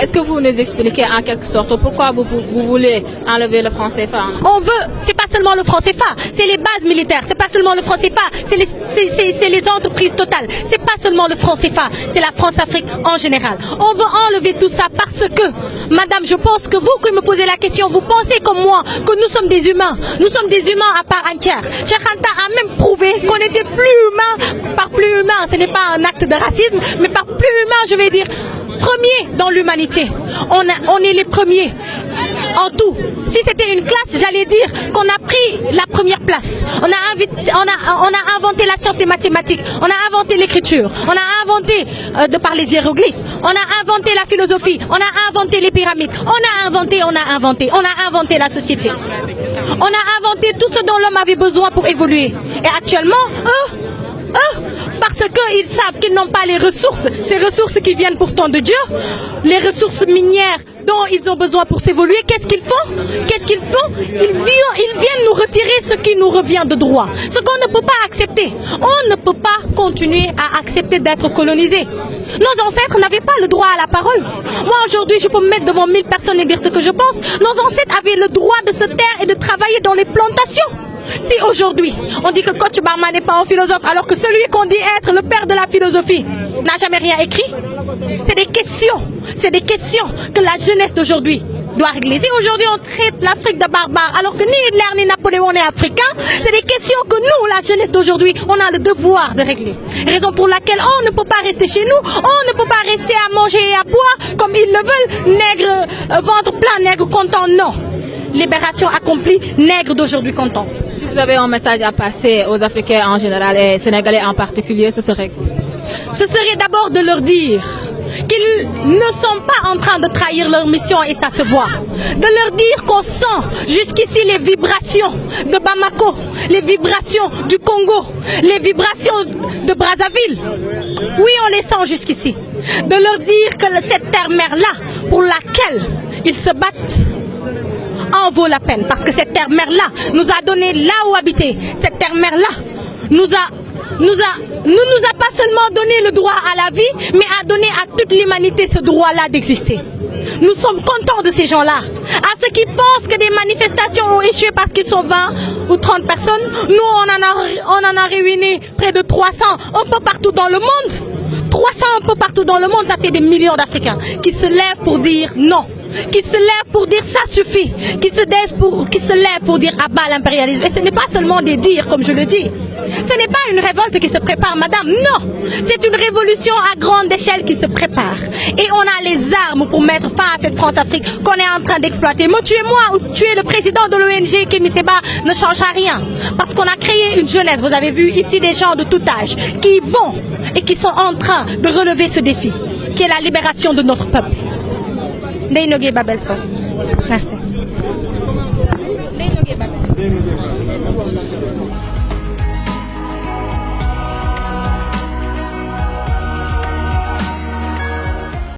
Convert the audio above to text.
Est-ce que vous nous expliquez en quelque sorte pourquoi vous voulez enlever le franc CFA? On veut, c'est pas seulement le franc CFA, c'est les bases militaires, c'est pas seulement le franc CFA, c'est les entreprises totales, c'est pas seulement le franc CFA, c'est la France-Afrique en général. On veut enlever tout ça parce que, madame, je pense que vous qui me posez la question, vous pensez comme moi que nous sommes des humains. Nous sommes des humains à part entière. Cheikh Anta a même prouvé qu'on était plus humain. Par plus humain, ce n'est pas un acte de racisme, mais par plus humain, je vais dire, premier dans l'humanité. On est les premiers en tout. Si c'était une classe, j'allais dire qu'on a pris la première place. On a inventé la science des mathématiques, on a inventé l'écriture, on a inventé de par les hiéroglyphes, on a inventé la philosophie, on a inventé les pyramides, on a inventé la société. On a inventé tout ce dont l'homme avait besoin pour évoluer. Et actuellement, eux, parce qu'ils savent qu'ils n'ont pas les ressources, ces ressources qui viennent pourtant de Dieu, les ressources minières dont ils ont besoin pour s'évoluer, qu'est-ce qu'ils font? Ils viennent nous retirer ce qui nous revient de droit. Ce qu'on ne peut pas accepter. On ne peut pas continuer à accepter d'être colonisé. Nos ancêtres n'avaient pas le droit à la parole. Moi aujourd'hui, je peux me mettre devant 1000 personnes et dire ce que je pense. Nos ancêtres avaient le droit de se taire et de travailler dans les plantations. Si aujourd'hui, on dit que Kocc Barma n'est pas un philosophe, alors que celui qu'on dit être le père de la philosophie n'a jamais rien écrit, c'est des questions que la jeunesse d'aujourd'hui doit régler. Si aujourd'hui on traite l'Afrique de barbare, alors que ni Hitler ni Napoléon n'est africain, c'est des questions que nous, la jeunesse d'aujourd'hui, on a le devoir de régler. Raison pour laquelle on ne peut pas rester chez nous, on ne peut pas rester à manger et à boire comme ils le veulent, nègre, ventre plein, nègre content, non. Libération accomplie, nègre d'aujourd'hui content. Si vous avez un message à passer aux Africains en général et Sénégalais en particulier, ce serait quoi? Ce serait d'abord de leur dire qu'ils ne sont pas en train de trahir leur mission et ça se voit. De leur dire qu'on sent jusqu'ici les vibrations de Bamako, les vibrations du Congo, les vibrations de Brazzaville. Oui, on les sent jusqu'ici. De leur dire que cette terre-mère-là, pour laquelle ils se battent, en vaut la peine. Parce que cette terre-mère-là nous a donné là où habiter. Cette terre-mère-là ne nous a pas seulement donné le droit à la vie, mais a donné à toute l'humanité ce droit-là d'exister. Nous sommes contents de ces gens-là. À ceux qui pensent que des manifestations ont échoué parce qu'ils sont 20 ou 30 personnes, nous on en a réuni près de 300 un peu partout dans le monde. 300 un peu partout dans le monde, ça fait des millions d'Africains qui se lèvent pour dire non. Qui se lèvent pour dire ça suffit, qui se lèvent pour dire abat l'impérialisme. Et ce n'est pas seulement des dires comme je le dis. Ce n'est pas une révolte qui se prépare, madame, non. C'est une révolution à grande échelle qui se prépare. Et on a les armes pour mettre fin à cette France-Afrique qu'on est en train d'exploiter. Me tuer moi ou tuer le président de l'ONG, Kémi Séba, ne changera rien. Parce qu'on a créé une jeunesse, vous avez vu ici des gens de tout âge, qui vont et qui sont en train de relever ce défi, qui est la libération de notre peuple. Ndeye Nogué Babel Sow. Merci. Ndeye Nogué Babel.